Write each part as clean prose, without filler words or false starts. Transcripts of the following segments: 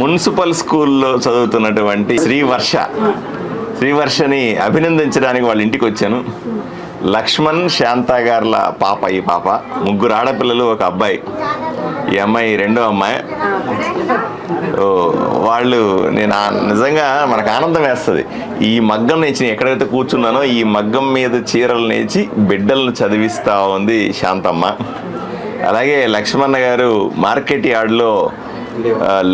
Municipal స్కూల్లో చదువుతున్నటువంటి శ్రీవర్షని అభినందించడానికి వాళ్ళ ఇంటికి వచ్చాను. లక్ష్మణ్ శాంత గారుల పాప, ఈ పాప, ముగ్గురు ఆడపిల్లలు, ఒక అబ్బాయి. ఈ అమ్మాయి రెండో అమ్మాయి. వాళ్ళు నేను నిజంగా మనకు ఆనందం వేస్తుంది. ఈ మగ్గం నేర్చి ఎక్కడైతే కూర్చున్నానో ఈ మగ్గం మీద చీరలు నేర్చి బిడ్డలను చదివిస్తూ ఉంది శాంతమ్మ. అలాగే లక్ష్మణ గారు మార్కెట్ యార్డ్లో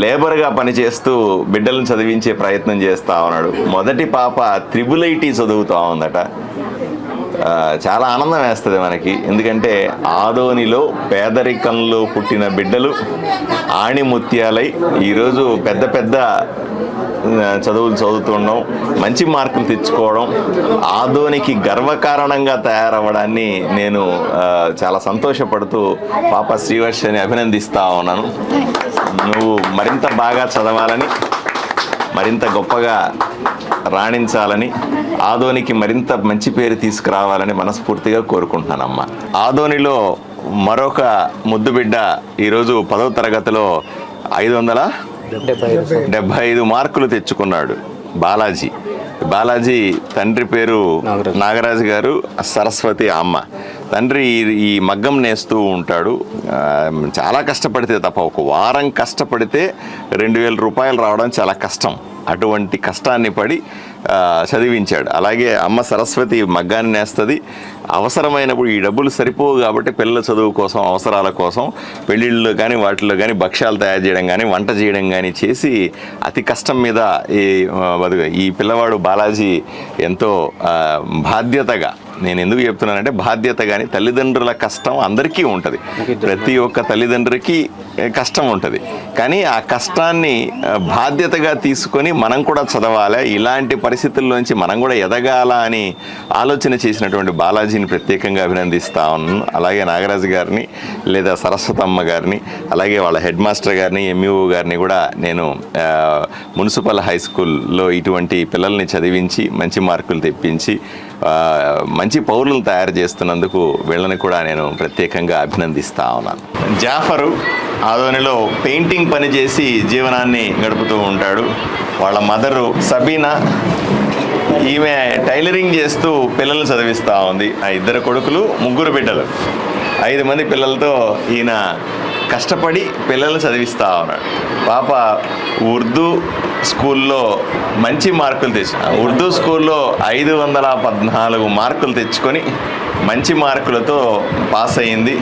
లేబర్గా పనిచేస్తూ బిడ్డలను చదివించే ప్రయత్నం చేస్తూ ఉన్నాడు. మొదటి పాప IIIT చదువుతూ ఉందట. చాలా ఆనందం వేస్తుంది మనకి. ఎందుకంటే ఆదోనిలో పేదరికంలో పుట్టిన బిడ్డలు ఆణిముత్యాలై ఈరోజు పెద్ద పెద్ద చదువులు చదువుతుండడం, మంచి మార్కులు తెచ్చుకోవడం, ఆదోనికి గర్వకారణంగా తయారవ్వడాన్ని నేను చాలా సంతోషపడుతూ పాప శ్రీవర్షని అభినందిస్తూ ఉన్నాను. నువ్వు మరింత బాగా చదవాలని, మరింత గొప్పగా రాణించాలని, ఆదోనికి మరింత మంచి పేరు తీసుకురావాలని మనస్ఫూర్తిగా కోరుకుంటున్నానమ్మా. ఆదోనిలో మరొక ముద్దుబిడ్డ ఈరోజు 10వ తరగతిలో 575 మార్కులు తెచ్చుకున్నాడు. బాలాజీ తండ్రి పేరు నాగరాజు గారు, సరస్వతి అమ్మ. తండ్రి ఈ మగ్గం నేస్తూ ఉంటాడు. చాలా కష్టపడితే తప్ప, ఒక వారం కష్టపడితే 2000 రూపాయలు రావడం చాలా కష్టం. అటువంటి కష్టాన్ని పడి చదివించాడు. అలాగే అమ్మ సరస్వతి మగ్గాన్ని నేస్తుంది. అవసరమైనప్పుడు ఈ డబ్బులు సరిపోవు కాబట్టి పిల్లల చదువు కోసం, అవసరాల కోసం పెళ్ళిళ్ళు కానీ వాటిల్లో కానీ భక్ష్యాలు తయారు చేయడం కానీ, వంట చేయడం కానీ చేసి అతి కష్టం మీద ఈ పిల్లవాడు బాలాజీ ఎంతో బాధ్యతగా, నేను ఎందుకు చెప్తున్నానంటే బాధ్యత కానీ తల్లిదండ్రుల కష్టం అందరికీ ఉంటుంది. ప్రతి ఒక్క తల్లిదండ్రికి కష్టం ఉంటుంది. కానీ ఆ కష్టాన్ని బాధ్యతగా తీసుకొని మనం కూడా చదవాలి, ఇలాంటి పరిస్థితుల్లోంచి మనం కూడా ఎదగాల అని ఆలోచన చేసినటువంటి బాలాజీని ప్రత్యేకంగా అభినందిస్తా ఉన్నాను. అలాగే నాగరాజు గారిని, లేదా సరస్వతమ్మ గారిని, అలాగే వాళ్ళ హెడ్ మాస్టర్ గారిని, MUO గారిని కూడా నేను మున్సిపల్ హై స్కూల్లో ఇటువంటి పిల్లల్ని చదివించి మంచి మార్కులు తెప్పించి మంచి పౌరులను తయారు చేస్తున్నందుకు వీళ్ళని కూడా నేను ప్రత్యేకంగా అభినందిస్తా ఉన్నాను. జాఫరు ఆదోనిలో పెయింటింగ్ పని చేసి జీవనాన్ని గడుపుతూ ఉంటాడు. వాళ్ళ మదరు సబీనా, ఈమె టైలరింగ్ చేస్తూ పిల్లల్ని చదివిస్తూ ఉంది. ఆ 2 కొడుకులు, 3 బిడ్డలు, 5 మంది పిల్లలతో ఈయన కష్టపడి పిల్లల్ని చదివిస్తూ ఉన్నాడు. పాప ఉర్దూ స్కూల్లో మంచి మార్కులు ఉర్దూ స్కూల్లో 514 మార్కులు తెచ్చుకొని మంచి మార్కులతో పాస్ అయ్యింది.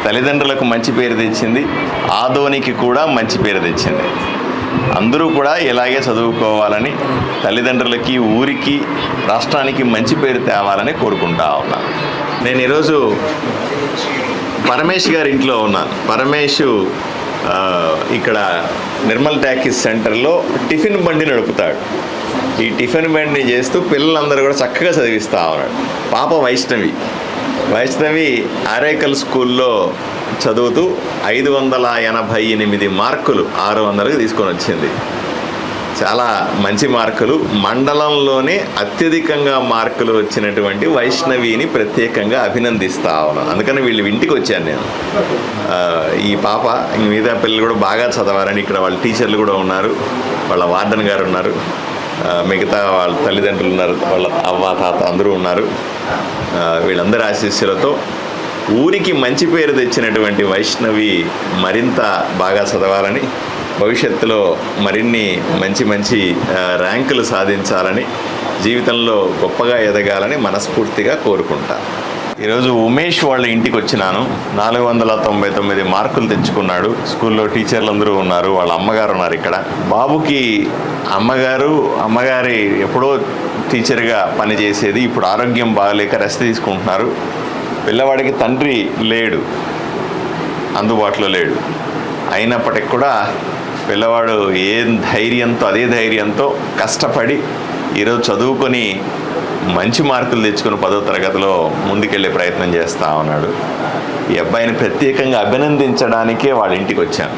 తల్లిదండ్రులకు మంచి పేరు తెచ్చింది, ఆదోనికి కూడా మంచి పేరు తెచ్చింది. అందరూ కూడా ఇలాగే చదువుకోవాలని, తల్లిదండ్రులకి, ఊరికి, రాష్ట్రానికి మంచి పేరు తేవాలని కోరుకుంటా ఉన్నాను. నేను ఈరోజు పరమేష్ గారి ఇంట్లో ఉన్నాను. పరమేష్ ఇక్కడ నిర్మల్ టాకీస్ సెంటర్లో టిఫిన్ బండి నడుపుతాడు. ఈ టిఫిన్ బండిని చేస్తూ పిల్లలందరూ కూడా చక్కగా చదివిస్తూ ఉన్నాడు. పాప వైష్ణవి ఆరేకల్ స్కూల్లో చదువుతూ 588 మార్కులు 600కి తీసుకొని వచ్చింది. చాలా మంచి మార్కులు. మండలంలోనే అత్యధికంగా మార్కులు వచ్చినటువంటి వైష్ణవిని ప్రత్యేకంగా అభినందిస్తా ఉన్నాను. అందుకని వీళ్ళు ఇంటికి వచ్చాను నేను. ఈ పాప మిగతా పిల్లలు కూడా బాగా చదవాలని, ఇక్కడ వాళ్ళ టీచర్లు కూడా ఉన్నారు, వాళ్ళ వార్డెన్ గారు ఉన్నారు, మిగతా వాళ్ళ తల్లిదండ్రులు ఉన్నారు, వాళ్ళ అవ్వ తాత అందరూ ఉన్నారు. వీళ్ళందరి ఆశీస్సులతో ఊరికి మంచి పేరు తెచ్చినటువంటి వైష్ణవి మరింత బాగా చదవాలని, భవిష్యత్తులో మరిన్ని మంచి ర్యాంకులు సాధించాలని, జీవితంలో గొప్పగా ఎదగాలని మనస్ఫూర్తిగా కోరుకుంటా. ఈరోజు ఉమేష్ వాళ్ళ ఇంటికి వచ్చినాను. 499 మార్కులు తెచ్చుకున్నాడు. స్కూల్లో టీచర్లు అందరూ ఉన్నారు, వాళ్ళ అమ్మగారు ఉన్నారు. ఇక్కడ బాబుకి అమ్మగారి ఎప్పుడో టీచర్గా పనిచేసేది, ఇప్పుడు ఆరోగ్యం బాగలేక రెస్ట్ తీసుకుంటున్నారు. పిల్లవాడికి తండ్రి లేడు, అందుబాటులో లేడు. అయినప్పటికి కూడా పిల్లవాడు అదే ధైర్యంతో కష్టపడి ఈరోజు చదువుకొని మంచి మార్కులు తెచ్చుకొని 10వ తరగతిలో ముందుకెళ్ళే ప్రయత్నం చేస్తూ ఉన్నాడు. ఈ అబ్బాయిని ప్రత్యేకంగా అభినందించడానికే వాళ్ళ ఇంటికి వచ్చాను.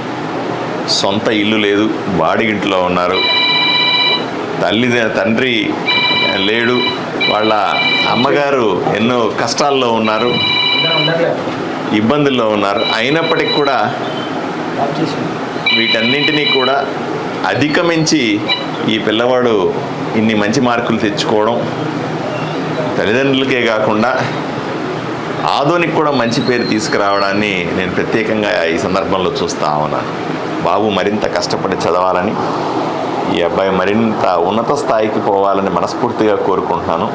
సొంత ఇల్లు లేదు, బాడిగింట్లో ఉన్నారు. తండ్రి లేడు, వాళ్ళ అమ్మగారు ఎన్నో కష్టాల్లో ఉన్నారు, ఇబ్బందుల్లో ఉన్నారు. అయినప్పటికి కూడా వీటన్నింటినీ కూడా అధిగమించి ఈ పిల్లవాడు ఇన్ని మంచి మార్కులు తెచ్చుకోవడం తల్లిదండ్రులకే కాకుండా ఆదోనికి కూడా మంచి పేరు తీసుకురావడాన్ని నేను ప్రత్యేకంగా ఈ సందర్భంలో చూస్తా ఉన్నాను. బాబు మరింత కష్టపడి చదవాలని, ఈ అబ్బాయి మరింత ఉన్నత స్థాయికి పోవాలని మనస్ఫూర్తిగా కోరుకుంటున్నాను.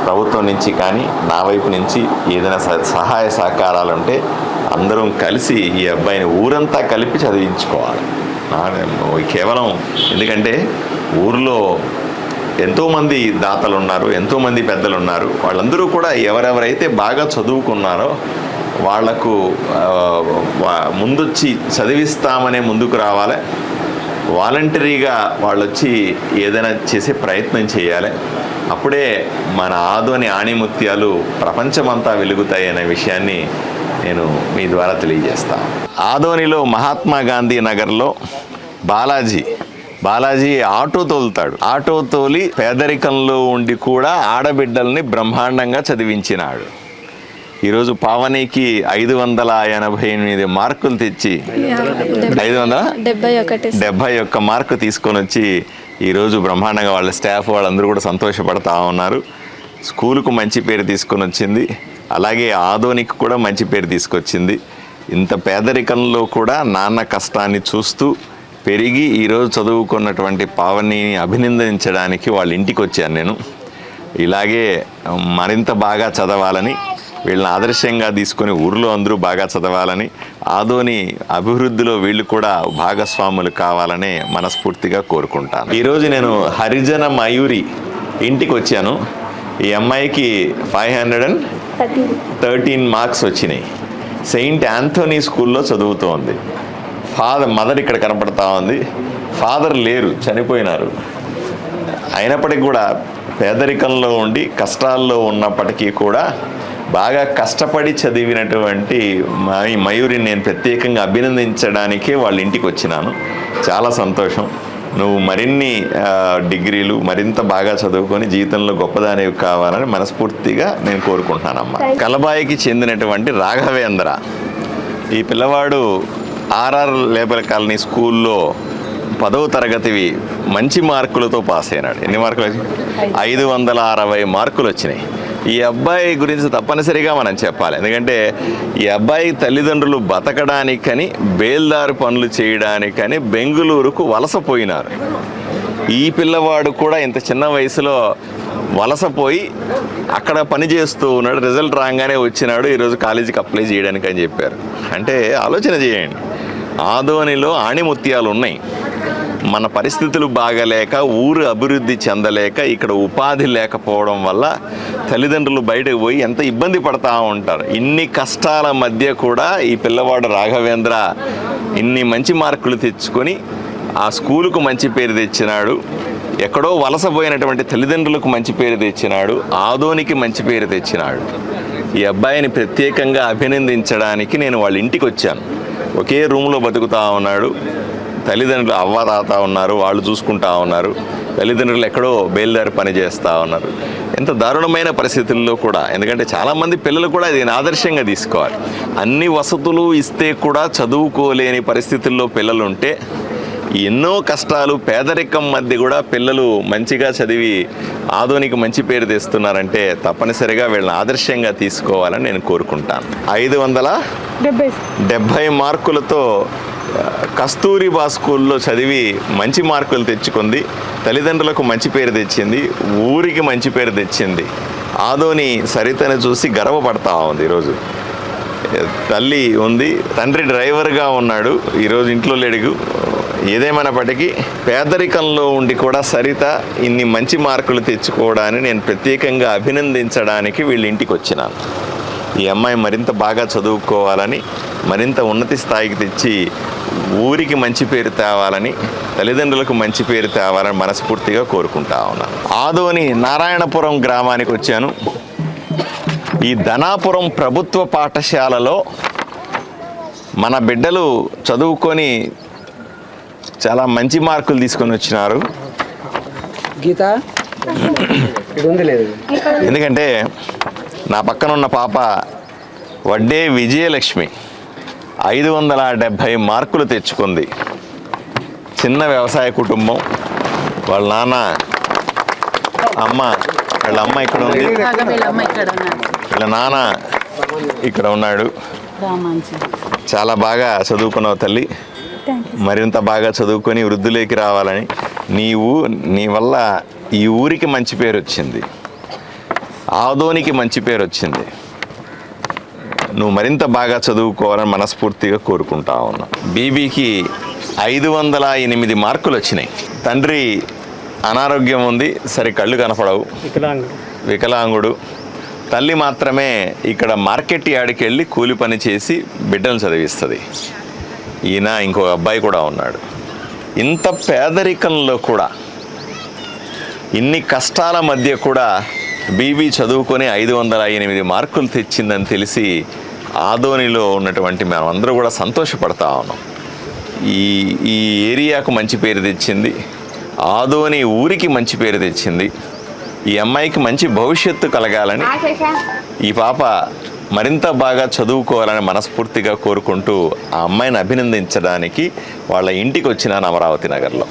ప్రభుత్వం నుంచి కానీ నా వైపు నుంచి ఏదైనా సహాయ సహకారాలు ఉంటే అందరం కలిసి ఈ అబ్బాయిని ఊరంతా కలిపి చదివించుకోవాలి. కేవలం ఎందుకంటే ఊర్లో ఎంతోమంది దాతలు ఉన్నారు, ఎంతోమంది పెద్దలు ఉన్నారు. వాళ్ళందరూ కూడా ఎవరెవరైతే బాగా చదువుకున్నారో వాళ్లకు ముందొచ్చి చదివిస్తామనే ముందుకు రావాలి. వాలంటరీగా వాళ్ళు వచ్చి ఏదైనా చేసే ప్రయత్నం చేయాలి. అప్పుడే మన ఆదోని ఆణిముత్యాలు ప్రపంచమంతా వెలుగుతాయి అనే విషయాన్ని నేను మీ ద్వారా తెలియజేస్తాను. ఆదోనిలో మహాత్మా గాంధీ నగర్లో బాలాజీ ఆటో తోలుతాడు. ఆటో తోలి పేదరికంలో ఉండి కూడా ఆడబిడ్డల్ని బ్రహ్మాండంగా చదివించినాడు. ఈరోజు పావనికి 588 మార్కులు తెచ్చి 571 మార్కు తీసుకొని వచ్చి ఈరోజు బ్రహ్మాండంగా వాళ్ళ స్టాఫ్ వాళ్ళందరూ కూడా సంతోషపడతా ఉన్నారు. స్కూలుకు మంచి పేరు తీసుకొని వచ్చింది, అలాగే ఆదోనికి కూడా మంచి పేరు తీసుకొచ్చింది. ఇంత పేదరికంలో కూడా నాన్న కష్టాన్ని చూస్తూ పెరిగి ఈరోజు చదువుకున్నటువంటి పావనిని అభినందించడానికి వాళ్ళ ఇంటికి వచ్చాను నేను. ఇలాగే మరింత బాగా చదవాలని, వీళ్ళని ఆదర్శంగా తీసుకొని ఊర్లో అందరూ బాగా చదవాలని, ఆదోని అభివృద్ధిలో వీళ్ళు కూడా భాగస్వాములు కావాలని మనస్ఫూర్తిగా కోరుకుంటాను. ఈరోజు నేను హరిజన మయూరి ఇంటికి వచ్చాను. ఈ అమ్మాయికి 513 మార్క్స్ వచ్చినాయి. సెయింట్ ఆంథోనీ స్కూల్లో చదువుతోంది. మదర్ ఇక్కడ కనపడతా ఉంది. ఫాదర్ లేరు, చనిపోయినారు. అయినప్పటికీ కూడా పేదరికంలో ఉండి కష్టాల్లో ఉన్నప్పటికీ కూడా బాగా కష్టపడి చదివినటువంటి మయూరిని నేను ప్రత్యేకంగా అభినందించడానికే వాళ్ళ ఇంటికి వచ్చినాను. చాలా సంతోషం. నువ్వు మరిన్ని డిగ్రీలు మరింత బాగా చదువుకొని జీవితంలో గొప్పదానివి కావాలని మనస్ఫూర్తిగా నేను కోరుకుంటున్నానమ్మా. కలబాయికి చెందినటువంటి రాఘవేంద్ర, ఈ పిల్లవాడు ఆర్ఆర్ లేబర్ కాలనీ స్కూల్లో 10వ తరగతివి మంచి మార్కులతో పాస్ అయినాడు. ఎన్ని మార్కులు? 560 మార్కులు వచ్చినాయి. ఈ అబ్బాయి గురించి తప్పనిసరిగా మనం చెప్పాలి. ఎందుకంటే ఈ అబ్బాయి తల్లిదండ్రులు బతకడానికని బేల్దారు పనులు చేయడానికని బెంగుళూరుకు వలసపోయినారు. ఈ పిల్లవాడు కూడా ఇంత చిన్న వయసులో వలసపోయి అక్కడ పని చేస్తూ ఉన్నాడు. రిజల్ట్ రాగానే వచ్చినాడు. ఈరోజు కాలేజీకి అప్లై చేయడానికి అని చెప్పారు. అంటే ఆలోచన చేయండి, ఆదోనిలో ఆణిముత్యాలు ఉన్నాయి. మన పరిస్థితులు బాగలేక, ఊరు అభివృద్ధి చెందలేక, ఇక్కడ ఉపాధి లేకపోవడం వల్ల తల్లిదండ్రులు బయటకు పోయి ఎంత ఇబ్బంది పడతా ఉంటారు. ఇన్ని కష్టాల మధ్య కూడా ఈ పిల్లవాడు రాఘవేంద్ర ఇన్ని మంచి మార్కులు తెచ్చుకొని ఆ స్కూలుకు మంచి పేరు తెచ్చినాడు. ఎక్కడో వలసపోయినటువంటి తల్లిదండ్రులకు మంచి పేరు తెచ్చినాడు. ఆదోనికి మంచి పేరు తెచ్చినాడు. ఈ అబ్బాయిని ప్రత్యేకంగా అభినందించడానికి నేను వాళ్ళ ఇంటికి వచ్చాను. ఒకే రూమ్లో బతుకుతూ ఉన్నాడు. తల్లిదండ్రులు అవ్వాతాత ఉన్నారు, వాళ్ళు చూసుకుంటా ఉన్నారు. తల్లిదండ్రులు ఎక్కడో బయలుదేరి పని చేస్తూ ఉన్నారు. ఎంత దారుణమైన పరిస్థితుల్లో కూడా, ఎందుకంటే చాలామంది పిల్లలు కూడా దీన్ని ఆదర్శంగా తీసుకోవాలి. అన్ని వసతులు ఇస్తే కూడా చదువుకోలేని పరిస్థితుల్లో పిల్లలు ఉంటే, ఎన్నో కష్టాలు పేదరికం మధ్య కూడా పిల్లలు మంచిగా చదివి ఆదోనికి మంచి పేరు తెస్తున్నారంటే తప్పనిసరిగా వీళ్ళని ఆదర్శంగా తీసుకోవాలని నేను కోరుకుంటాను. 570 మార్కులతో కస్తూరిబా స్కూల్లో చదివి మంచి మార్కులు తెచ్చుకుంది. తల్లిదండ్రులకు మంచి పేరు తెచ్చింది, ఊరికి మంచి పేరు తెచ్చింది. ఆదోని సరితను చూసి గర్వపడతా ఉంది. ఈరోజు తల్లి ఉంది, తండ్రి డ్రైవర్గా ఉన్నాడు, ఈరోజు ఇంట్లో లేడు. ఏదేమైనప్పటికీ పేదరికంలో ఉండి కూడా సరిత ఇన్ని మంచి మార్కులు తెచ్చుకోవడాన్ని నేను ప్రత్యేకంగా అభినందించడానికి వీళ్ళ ఇంటికి వచ్చినాను. ఈ అమ్మాయి మరింత బాగా చదువుకోవాలని, మరింత ఉన్నతి స్థాయికి తెచ్చి ఊరికి మంచి పేరు తేవాలని, తల్లిదండ్రులకు మంచి పేరు తేవాలని మనస్ఫూర్తిగా కోరుకుంటా ఉన్నాను. ఆదోని నారాయణపురం గ్రామానికి వచ్చాను. ఈ ధనాపురం ప్రభుత్వ పాఠశాలలో మన బిడ్డలు చదువుకొని చాలా మంచి మార్కులు తీసుకొని వచ్చినారు. గీత ఎందుకంటే నా పక్కన ఉన్న పాప వడ్డే విజయలక్ష్మి 570 మార్కులు తెచ్చుకుంది. చిన్న వ్యవసాయ కుటుంబం. వాళ్ళ నాన్న అమ్మ, వీళ్ళ అమ్మ ఇక్కడ ఉంది, వీళ్ళ నాన్న ఇక్కడ ఉన్నాడు. చాలా బాగా చదువుకున్నావు తల్లి. మరింత బాగా చదువుకొని వృద్ధులేకి రావాలని, నీ వల్ల ఈ ఊరికి మంచి పేరు వచ్చింది, ఆదోనికి మంచి పేరు వచ్చింది. నువ్వు మరింత బాగా చదువుకోవాలని మనస్ఫూర్తిగా కోరుకుంటా ఉన్నా. బీబీకి 508 మార్కులు వచ్చినాయి. తండ్రి అనారోగ్యం ఉంది, సరే కళ్ళు కనపడవు, వికలాంగుడు. తల్లి మాత్రమే ఇక్కడ మార్కెట్ యార్డ్కి వెళ్ళి కూలి పని చేసి బిడ్డలు చదివిస్తుంది. ఈయన ఇంకో అబ్బాయి కూడా ఉన్నాడు. ఇంత పేదరికంలో కూడా, ఇన్ని కష్టాల మధ్య కూడా బీబీ చదువుకొని 508 మార్కులు తెచ్చిందని తెలిసి ఆదోనిలో ఉన్నటువంటి మేమందరూ కూడా సంతోషపడతా ఉన్నాం. ఈ ఏరియాకు మంచి పేరు తెచ్చింది, ఆదోని ఊరికి మంచి పేరు తెచ్చింది. ఈ అమ్మాయికి మంచి భవిష్యత్తు కలగాలని, ఈ పాప మరింత బాగా చదువుకోవాలని మనస్ఫూర్తిగా కోరుకుంటూ ఆ అమ్మాయిని అభినందించడానికి వాళ్ళ ఇంటికి వచ్చినాను అమరావతి నగర్లో.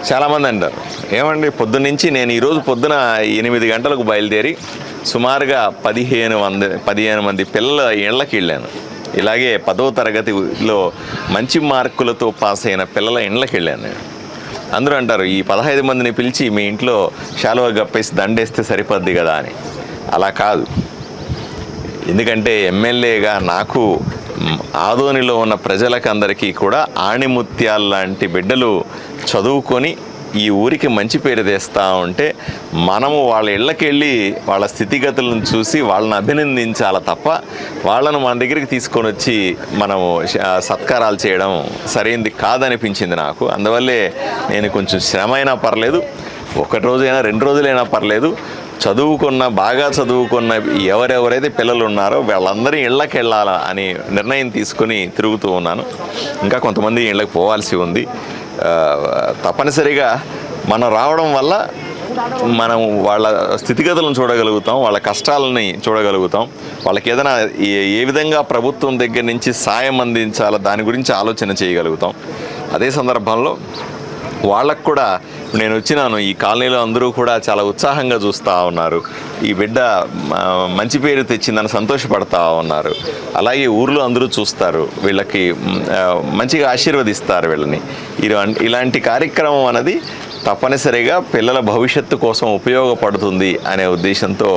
చాలామంది అంటారు, ఏమండి పొద్దున్నుంచి నేను ఈరోజు పొద్దున 8 గంటలకు బయలుదేరి సుమారుగా 15 మంది పిల్లల ఇళ్ళకి వెళ్ళాను. ఇలాగే 10వ తరగతిలో మంచి మార్కులతో పాస్ అయిన పిల్లల ఇళ్ళకి వెళ్ళాను నేను. అందరూ అంటారు, ఈ 15 మందిని పిలిచి మీ ఇంట్లో శాలువా గప్పేసి దండేస్తే సరిపోద్ది కదా అని. అలా కాదు. ఎందుకంటే ఎమ్మెల్యేగా నాకు ఆదోనిలో ఉన్న ప్రజలకందరికీ కూడా ఆణిముత్యాల లాంటి బిడ్డలు చదువుకొని ఈ ఊరికి మంచి పేరు తెస్తూ ఉంటే మనము వాళ్ళ ఇళ్ళకి వెళ్ళి వాళ్ళ స్థితిగతులను చూసి వాళ్ళని అభినందించాలి తప్ప వాళ్ళను మన దగ్గరికి తీసుకొని వచ్చి మనము సత్కారాలు చేయడం సరైనది కాదనిపించింది నాకు. అందువల్లే నేను కొంచెం శ్రమ అయినా పర్లేదు, 1 రోజైనా 2 రోజులైనా పర్లేదు, బాగా చదువుకున్న ఎవరెవరైతే పిల్లలు ఉన్నారో వాళ్ళందరి ఇళ్ళకి వెళ్ళాలా అని నిర్ణయం తీసుకొని తిరుగుతూ ఉన్నాను. ఇంకా కొంతమంది ఇళ్ళకి పోవాల్సి ఉంది. తప్పనిసరిగా మనం రావడం వల్ల మనం వాళ్ళ స్థితిగతులను చూడగలుగుతాం, వాళ్ళ కష్టాలని చూడగలుగుతాం, వాళ్ళకి ఏదైనా ఏ విధంగా ప్రభుత్వం దగ్గర నుంచి సాయం అందించాలో దాని గురించి ఆలోచన చేయగలుగుతాం. అదే సందర్భంలో వాళ్ళకు కూడా నేను వచ్చినాను, ఈ కాలనీలో అందరూ కూడా చాలా ఉత్సాహంగా చూస్తూ ఉన్నారు. ఈ బిడ్డ మంచి పేరు తెచ్చిందని సంతోషపడతా ఉన్నారు. అలాగే ఊర్లో అందరూ చూస్తారు, వీళ్ళకి మంచిగా ఆశీర్వదిస్తారు వీళ్ళని. ఇలాంటి కార్యక్రమం అనేది తప్పనిసరిగా పిల్లల భవిష్యత్తు కోసం ఉపయోగపడుతుంది అనే ఉద్దేశంతో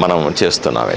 మనం చేస్తున్నాం.